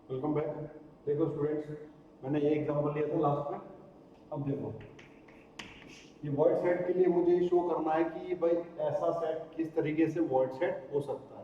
Welcome back. देखो students, मैंने ये एग्जांपल लिया था लास्ट में। अब देखो, ये वॉइड सेट के लिए मुझे शो करना है कि भाई ऐसा सेट किस तरीके से वॉइड सेट हो सकता है।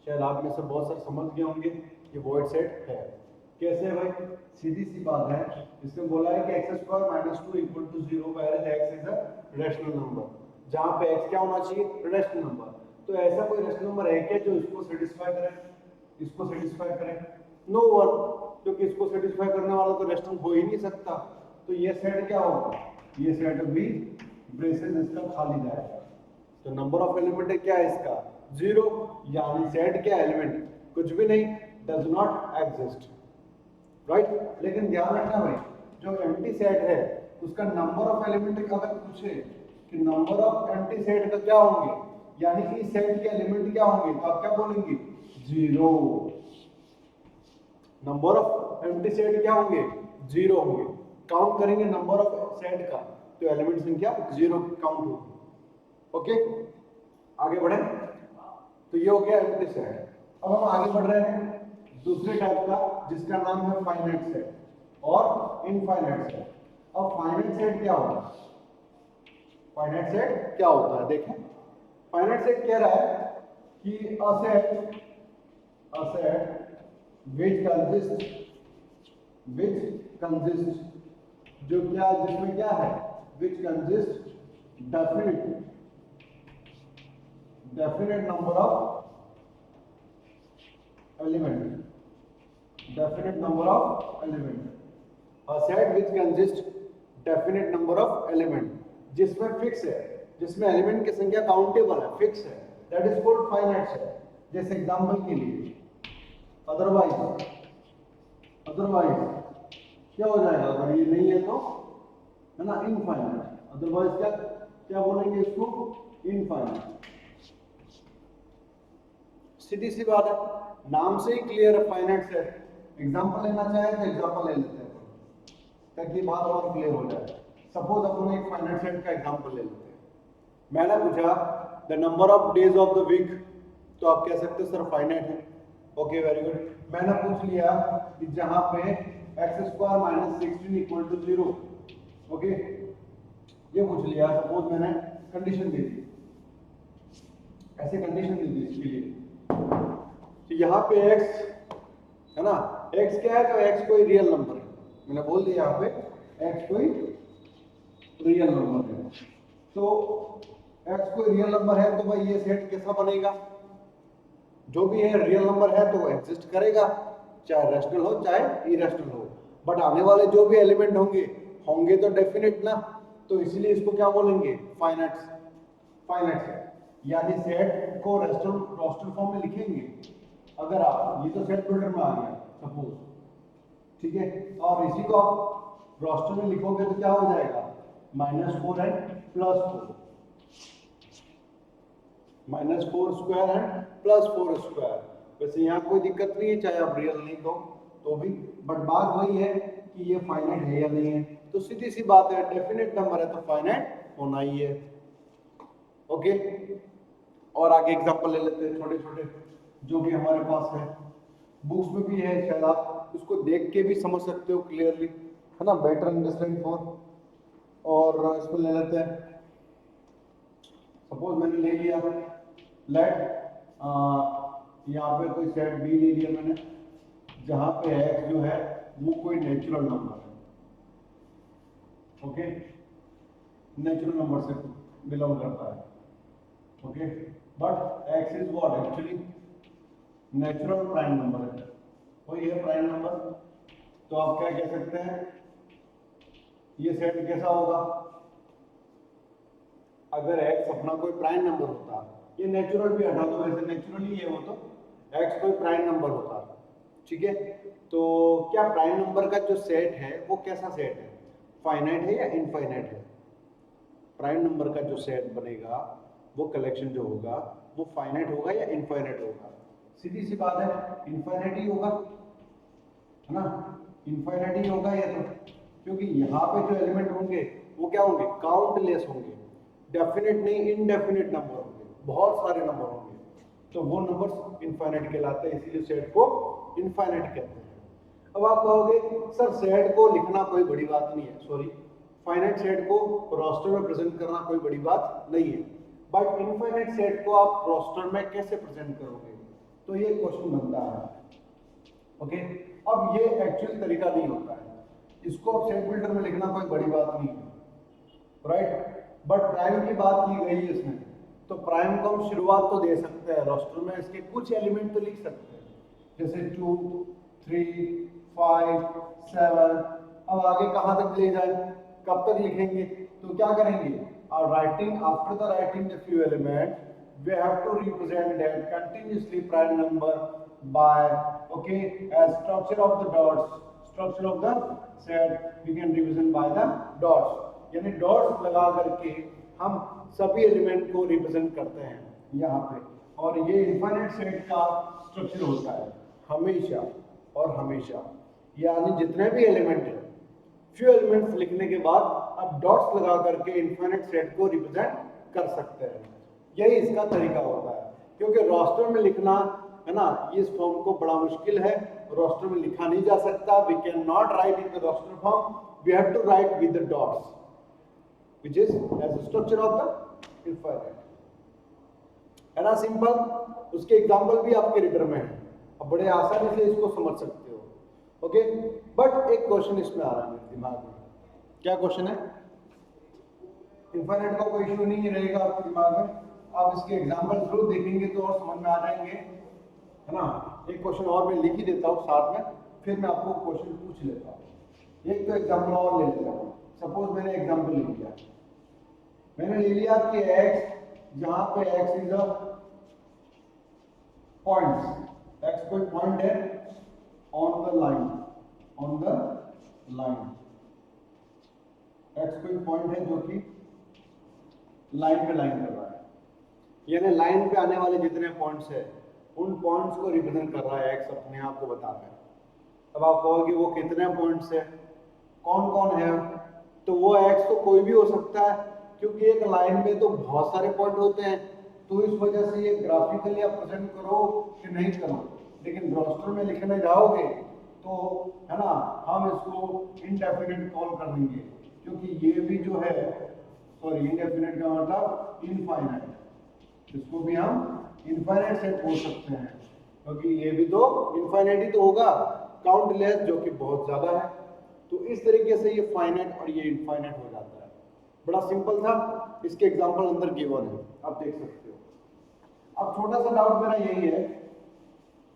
शायद आप में से बहुत सारे समझ गए होंगे कि वॉइड सेट है कैसे है। भाई सीधी सी बात है, इसमें बोला है कि x square minus two equal to zero, where x is a rational number. जहाँ पे एक्स क्या होना चाहिए, रैशनल नंबर। तो ऐसा कोई रैशनल नंबर है क्या जो इसको सेटिस्फाई करे, इसको सेटिस्फाई करे? नो वन, क्योंकि इसको सेटिस्फाई करने वाला तो रैशनल हो ही नहीं सकता। तो ये सेट क्या होगा, ये सेट भी ब्रेसेस इसका खाली जाएगा। तो नंबर ऑफ एलिमेंट क्या है इसका, जीरो। यानी सेट क्या एलिमेंट, कुछ भी नहीं, डज नॉट एग्जिस्ट, राइट। लेकिन ध्यान रखना भाई, जो एम्प्टी सेट है उसका नंबर ऑफ एलिमेंट अगर पूछे कि नंबर ऑफ एम्प्टी सेट का क्या होंगे, यानी कि इस सेट के एलिमेंट क्या होंगे, तो आप क्या बोलेंगे, zero. Number of empty set क्या होंगे, जीरो होंगे। काउंट करेंगे नंबर ऑफ सेट का तो एलिमेंट संख्या जीरो काउंट होगी। ओके, आगे बढ़े। तो ये हो गया एम्प्टी सेट। अब हम आगे बढ़ रहे हैं दूसरे टाइप का, जिसका नाम है फाइनाइट सेट और इनफाइनाइट सेट। अब फाइनाइट सेट क्या होता है, फाइनाइट सेट क्या होता है देखें। फाइनाइट सेट कह रहा है कि अ सेट which consists जो क्या, जिसमें क्या है, which consists definite number of element, definite number of element, a set which consists definite number of element, जिसमें फिक्स है, जिसमें एलिमेंट की संख्या काउंटेबल है, फिक्स है, that is called finite set. जैसे एग्जांपल के लिए, अदरवाइज क्या हो जाएगा, अगर ये नहीं है तो, है ना, इनफाइनाइट। अदरवाइज क्या क्या बोलेंगे इसको, इनफाइनाइट। सीधी सी बात है, नाम से ही क्लियर है फाइनाइट सेट। एग्जांपल लेना चाहे तो एग्जांपल ले लेते हैं ताकि बात और क्लियर हो जाए। सपोज अपन एक फाइनाइट सेट का एग्जांपल ले लेते हैं। मैंने पूछा the number of days of the week, तो आप कह सकते हैं सर फाइनाइट है। Okay, very good. मैंने पूछ लिया कि जहां पे x square minus 16 equal to zero, okay, ये पूछ लिया। सपोज मैंने कंडीशन दे दी, ऐसे कंडीशन दे दी इसके लिए, तो यहाँ पे x है ना, x क्या है, तो x कोई रियल नंबर है। मैंने बोल दिया यहाँ पे x कोई रियल नंबर है। तो x कोई रियल नंबर है तो भाई ये सेट कैसा बनेगा, जो भी है रियल नंबर है तो एग्जिस्ट करेगा, चाहे रैशनल हो चाहे इरेशनल हो। बट आने वाले जो भी एलिमेंट होंगे होंगे तो डेफिनेट ना, तो इसलिए इसको क्या बोलेंगे, फाइनाइट फाइनाइट सेट। यानी सेट को रॉस्टर फॉर्म में लिखेंगे। अगर आप, ये तो सेट बिल्डर में आ गया सपोज, ठीक है, और इसी को आप रॉस्टर में लिखोगे तो क्या हो जाएगा, -4 एंड +4, -4 स्क्वायर एंड +4 स्क्वायर। वैसे यहाँ कोई दिक्कत नहीं है, चाहे आप रियल नहीं दो तो भी, बट बात वही है कि ये फाइनाइट है या नहीं है। तो सीधी सी बात है, डेफिनेट नंबर है तो फाइनाइट होना ही है। ओके, और आगे एग्जांपल ले लेते हैं छोटे छोटे जो भी हमारे पास है, बुक्स में भी है, शायद आप उसको देख के भी समझ सकते हो क्लियरली, है ना, बेटर अंडरस्टैंड फॉर। और इसको ले लेते हैं, सपोज मैंने ले लिया लेट, यहाँ पे कोई सेट बी ले लिया मैंने, जहाँ पे एक्स जो है वो कोई नेचुरल नंबर है। ओके, नेचुरल नंबर से बिलोंग करता है। Okay, but x is what, actually natural prime number है, वही है प्राइम नंबर। तो आप क्या कह सकते हैं, ये सेट कैसा होगा, अगर x अपना कोई प्राइम नंबर होता, ये नेचुरल भी हटा दो, वैसे नेचुरली है वो, तो x कोई प्राइम नंबर होता, ठीक है, तो क्या प्राइम नंबर का जो सेट है वो कैसा सेट है, फाइनाइट है या इनफाइनाइट है? प्राइम नंबर का जो सेट बनेगा, वो कलेक्शन जो होगा वो फाइनाइट होगा या इनफाइनाइट होगा? सीधी सी बात है, इनफाइनाइट ही होगा, है ना, इनफाइनाइट ही होगा ये तो, क्योंकि यहाँ पे जो एलिमेंट होंगे वो क्या होंगे, काउंटलेस होंगे, डेफिनेट नहीं इनडेफिनेट नंबर होंगे, बहुत सारे नंबर होंगे, तो वो नंबर्स इनफाइनाइट कहलाते हैं, इसीलिए सेट को इनफाइनाइट कहते हैं। अब आप कहोगे सर सेट को लिखना कोई बड़ी बात नहीं है, सॉरी फाइनाइट सेट को रोस्टर में प्रेजेंट करना कोई बड़ी बात नहीं है, बट इनफाइनाइट सेट को आप रोस्टर में कैसे प्रेजेंट करोगे, तो ये क्वेश्चन बनता है। ओके, अब ये एक्चुअल तरीका नहीं होता है, इसको अब सेट बिल्डर में लिखना कोई बड़ी बात नहीं है, राइट। बट प्राइम की बात की गई है इसमें, तो प्राइम को हम शुरुआत तो दे सकते हैं, रोस्टर में इसके कुछ एलिमेंट तो लिख सकते हैं, जैसे 2 3 5 7। अब आगे कहां तक ले जाए, कब तक लिखेंगे, तो क्या करेंगे, writing after the writing the few element we have to represent that continuously prime number by, okay, as structure of the dots, structure of the set we can represent by the dots, यानी dots लगा करके हम सभी element को represent करते हैं यहाँ पे। और ये इनफाइनाइट सेट का स्ट्रक्चर होता है हमेशा और हमेशा, यानी जितने भी एलिमेंट है फ्यू एलिमेंट्स लिखने के बाद आप डॉट्स लगा करके इनफाइनाइट सेट को रिप्रेजेंट कर सकते हैं। यही इसका तरीका होता है, क्योंकि रोस्टर में लिखना है ना, इस फॉर्म को बड़ा मुश्किल है, रोस्टर में लिखा नहीं जा सकता, we can not write in the roster form, we have to write with the dots which is as a structure of the infinite, है ना, सिंपल। उसके एग्जांपल भी आपके रीडर में है, अब बड़े आसानी से इसको समझ सकते हो। ओके, बट एक क्वेश्चन इसमें आ रहा है मेरे दिमाग में, क्या क्वेश्चन है, इनफाइनाइट का कोई इश्यू नहीं रहेगा आपके दिमाग में, आप इसके एग्जाम्पल जरूर देखेंगे तो और समझ में आ जाएंगे, है ना। एक क्वेश्चन और मैं लिख ही देता हूँ साथ में, फिर मैं आपको क्वेश्चन पूछ लेता हूँ। एक तो एग्जाम्पल और ले लेता हूँ, सपोज मैंने एग्जाम्पल लिख लिया, मैंने ले लिया कि x, जहां पे x is a points, x कोई पॉइंट है on the line, on the line, x कोई पॉइंट है जो कि लाइन पे लाइन कर रहा है, यानी लाइन पे आने वाले जितने पॉइंट्स है उन पॉइंट्स को रिप्रेजेंट कर रहा है एक्स, अपने आप को बता रहा है। अब आप कहोगे वो कितने पॉइंट्स है, कौन कौन है, तो वो एक्स तो कोई भी हो सकता है, क्योंकि एक लाइन में तो बहुत सारे पॉइंट होते हैं, तो इस वजह से ये ग्राफिकली आप प्रेजेंट करो कि नहीं करो, लेकिन रोस्टर में लिखने जाओगे तो है ना, हम इसको इनडेफिनेट कॉल कर देंगे, क्योंकि ये भी जो है, सॉरी इनडेफिनेट का मतलब इनफाइनाइट, इसको भी हम इनफाइनाइट सेट बोल सकते हैं, क्योंकि ये भी तो इनफाइनाइट ही तो होगा, काउंटलेस जो कि बहुत ज्यादा है, तो इस तरीके से ये फाइनाइट और ये इनफाइनाइट हो जाता है। बड़ा सिंपल था, इसके एग्जांपल अंदर गिवन है, आप देख सकते हो। अब छोटा सा डाउट मेरा यही है,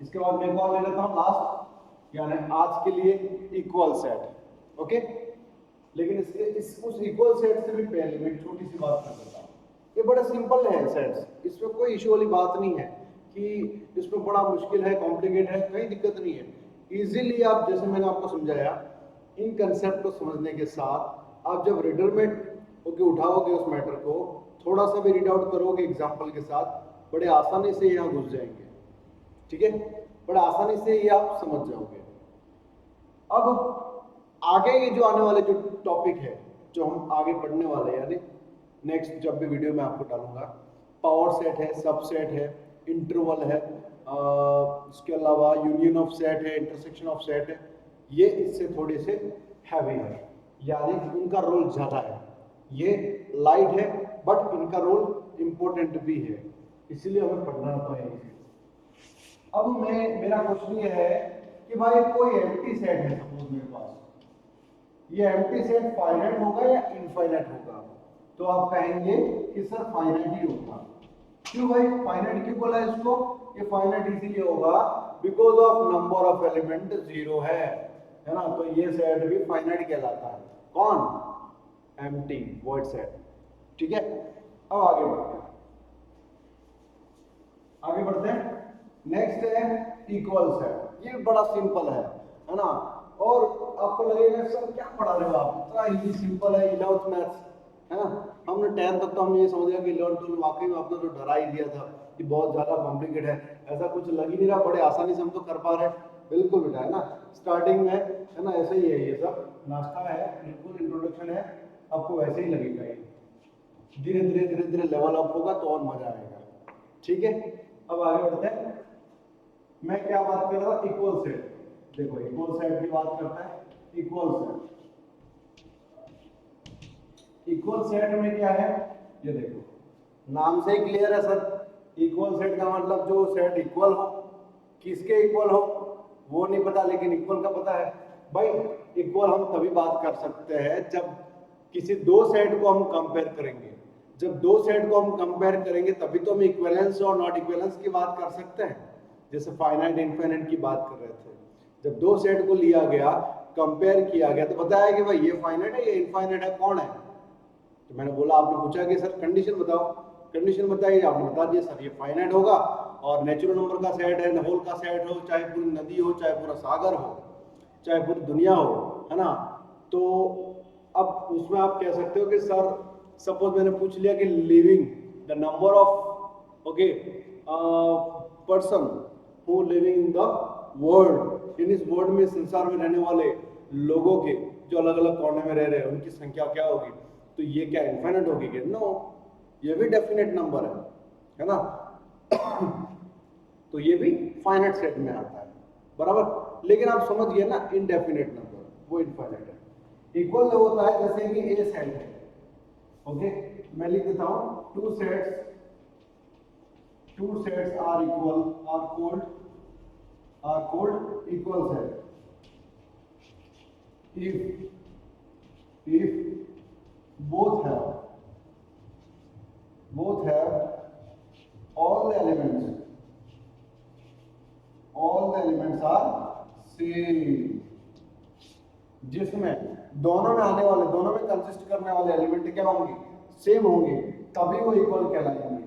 इसके बाद मैं कॉल ले लेता हूँ लास्ट, यानी आज के लिए इक्वल सेट, ओके। लेकिन इसके उस इक्वल सेट से भी पहले मैं छोटी सी बात कर देता हूँ, ये बड़ा सिंपल है सेट्स, इसमें कोई इशू वाली बात नहीं है कि इसमें बड़ा मुश्किल है, कॉम्प्लिकेट है, कोई दिक्कत नहीं है। इजीली आप, जैसे मैंने आपको समझाया, इन कंसेप्ट को समझने के साथ आप जब रीडर में ओके उठाओगे उस मैटर को, थोड़ा सा भी रीड आउट करोगे एग्जाम्पल के साथ, बड़े आसानी से यहाँ घुस जाएंगे, ठीक है, बड़े आसानी से ये आप समझ जाओगे। अब आगे ये जो आने वाले जो टॉपिक है, जो हम आगे पढ़ने वाले हैं, यानी नेक्स्ट जब भी वीडियो में आपको डालूंगा, पावर सेट है, सबसेट है, इंटरवल है, इसके अलावा यूनियन ऑफ सेट है, इंटरसेक्शन ऑफ सेट है, ये इससे थोड़े से हैवी है, यानी उनका रोल ज्यादा है, ये लाइट है बट इनका रोल इंपॉर्टेंट भी है, इसीलिए हमें पढ़ना तो है। अब मेरा क्वेश्चन ये है कि भाई कोई एम्प्टी सेट है, सपोज मेरे पास, ये एम्प्टी सेट फाइनाइट होगा या इनफाइनाइट होगा, तो आप कहेंगे कि सर फाइनाइट ही होगा। क्यों भाई फाइनाइट क्यों बोला इसको, ये फाइनाइट इसीलिए होगा because of number of element 0 है ना, तो ये सेट भी फाइनाइट कहलाता है। कौन, एम्प्टी वॉइड सेट, ठीक है। अब आगे बढ़ते हैं, नेक्स्ट है इक्वल सेट, ये बड़ा सिंपल है ना, और आपको लगेगा सर क्या पढ़ा रहे हो आप, इतना इजी सिंपल है, 11th मैथ्स है ना, हमने 10th तक तो हमने ये समझ लिया कि 11th में वाकई में आपने तो डरा ही दिया था कि बहुत ज्यादा कॉम्प्लिकेट है, ऐसा कुछ लग ही नहीं रहा, बड़े आसानी से हम तो कर पा रहे हैं, बिल्कुल बेटा, है ना, स्टार्टिंग में है ना ऐसे ही है, ये सब नाश्ता है, बिल्कुल इंट्रोडक्शन है, आपको वैसे ही लगेगा, ये धीरे धीरे लेवल अप होगा तो और मजा आएगा, ठीक है। अब आगे बढ़ते हैं, मैं क्या बात कर रहा था, इक्वल सेट, देखो इक्वल सेट की बात करता है, इक्वल सेट में क्या है, ये देखो नाम से ही क्लियर है सर, इक्वल सेट का मतलब जो सेट इक्वल हो, किसके इक्वल हो वो नहीं पता, लेकिन इक्वल का पता है। भाई इक्वल हम तभी बात कर सकते हैं जब किसी दो सेट को हम कंपेयर करेंगे, जब दो सेट को हम कंपेयर करेंगे तभी तो हम इक्विवेलेंस और नॉट इक्विवेलेंस की बात कर सकते हैं। जैसे फाइनाइट इनफाइनाइट की बात कर रहे थे, जब दो सेट को लिया गया, कंपेयर किया गया, तो बताया कि भाई ये फाइनाइट है ये इनफाइनाइट है, कौन है, तो मैंने बोला, आपने पूछा कि सर कंडीशन बताओ, कंडीशन बताइए, आपने बता दिया सर ये फाइनाइट होगा और नेचुरल नंबर का सेट है, होल का सेट हो, चाहे पूरी नदी हो, चाहे पूरा सागर हो, चाहे पूरी दुनिया हो, है ना। तो अब उसमें आप कह सकते हो कि सर सपोज मैंने पूछ लिया कि living the number of okay person who living in the world, in इस वर्ल्ड में, संसार में रहने वाले लोगों के जो अलग अलग कोने में रह रहे हैं उनकी संख्या क्या होगी, तो ये क्या इनफाइनाइट होगी क्या? नो, ये भी डेफिनेट नंबर है ना। तो ये भी फाइनाइट सेट में आता है, बराबर। लेकिन आप समझ गए ना, इनडेफिनेट नंबर वो इनफाइनाइट है। इक्वल होता है जैसे कि ए सेट है, ओके, मैं लिख देता हूं two sets are equal, are called equal set if both have all the elements are same, जिसमें दोनों में आने वाले, दोनों में कंसिस्ट करने वाले एलिमेंट क्या होंगे, सेम होंगे, तभी वो इक्वल कहलाएंगे,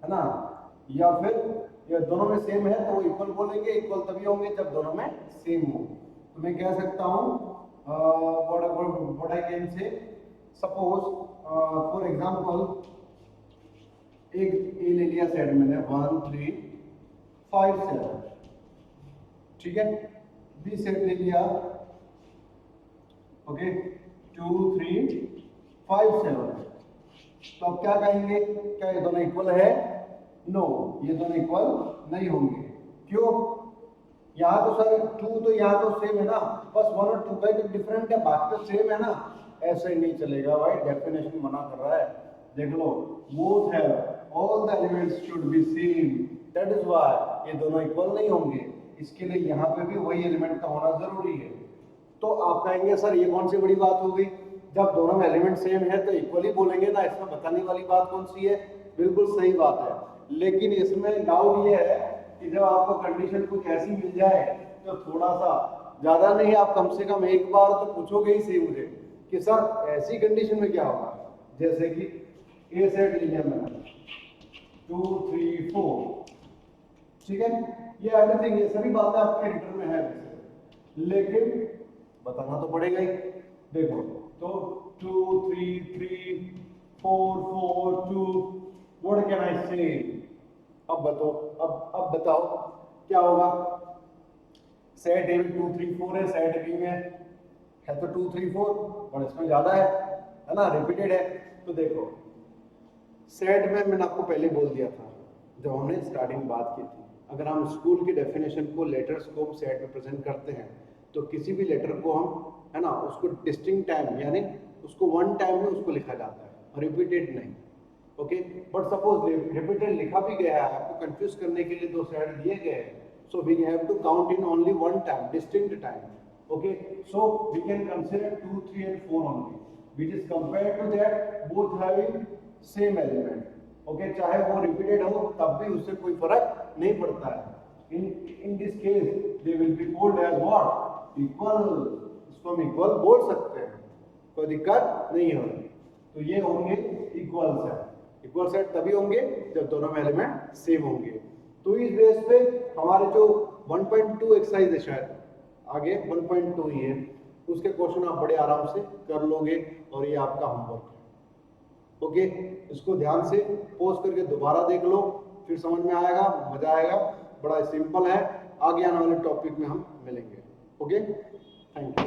है ना। या फिर ये दोनों में सेम है तो वो इक्वल बोलेंगे, इक्वल तभी होंगे जब दोनों में सेम हो। तो मैं कह सकता हूँ what I can say, suppose for example एक ए ले लिया सेट मैंने 1 3 5 7, ठीक है, बी सेट ले लिया ओके 2 3 5 7, तो अब क्या कहेंगे, क्या ये दोनों इक्वल है? नो, ये दोनों इक्वल नहीं होंगे। क्यों? यहाँ तो सर 2 तो यहाँ तो सेम है ना, बस 1 और 2 का डिफरेंट है, बाकी तो सेम है ना। ऐसे ही नहीं चलेगा भाई, डेफिनेशन मना कर रहा है। देख लो, both have all the elements should be same, that is why ये दोनों इक्वल नहीं होंगे। इसके लिए यहाँ पे भी वही एलिमेंट का होना जरूरी है। तो आप कहेंगे सर ये कौन सी बड़ी बात हो गई, जब दोनों में एलिमेंट सेम है तो इक्वल ही बोलेंगे ना, इसमें बताने वाली बात कौन सी है? बिल्कुल सही बात है। लेकिन इसमें डाउट ये है कि जब आपको कंडीशन कुछ ऐसी मिल जाए तो थोड़ा सा, ज्यादा नहीं, आप कम से कम एक बार तो पूछोगे ही सही मुझे कि सर ऐसी कंडीशन में क्या होगा। जैसे कि ए सेट ले लिया मैंने 2 3 4, ठीक है, ये एवरीथिंग, ये सभी बातें आपके रिटर्न में है, लेकिन बताना तो पड़ेगा ही। देखो तो 2 3 3 4 4 2, व्हाट कैन आई से? अब बताओ क्या होगा? सेट ए में 2 3 4 है, सेट बी में है तो 2 3 4, और इसमें ज्यादा है ना, रिपीटेड है। तो देखो सेट में मैंने आपको पहले बोल दिया था जब हमने स्टार्टिंग बात की थी, अगर हम स्कूल की डेफिनेशन को, लेटर्स को हम सेट में प्रेजेंट करते हैं तो किसी भी लेटर को हम, है ना, उसको डिस्टिंक्ट टाइम यानी उसको वन टाइम में उसको लिखा जाता है, रिपीटेड नहीं, ओके। बट सपोज रिपीटेड लिखा भी गया है, आपको कंफ्यूज करने के लिए दो सेट दिए गए हैं, so we have to count in only one time, distinct time, okay, so we can consider 2 3 and 4 only, which is compared to that both having same element, okay, चाहे वो रिपीटेड हो तब भी उससे कोई फर्क नहीं पड़ता है। in this case they will be called as what, equal, इसको हम इक्वल बोल सकते हैं, कोई दिक्कत नहीं होगी। तो ये होंगे इक्वल सेट। इक्वल सेट तभी होंगे जब दोनों में एलिमेंट सेम होंगे। तो इस बेस पे हमारे जो 1.2 एक्सरसाइज है, शायद आगे 1.2 ही है, उसके क्वेश्चन आप बड़े आराम से कर लोगे और ये आपका होमवर्क है, ओके। इसको ध्यान से पॉज करके दोबारा देख लो, फिर समझ में आएगा, मजा आएगा, बड़ा सिंपल है। आगे आने वाले टॉपिक में हम मिलेंगे, ओके, थैंक यू।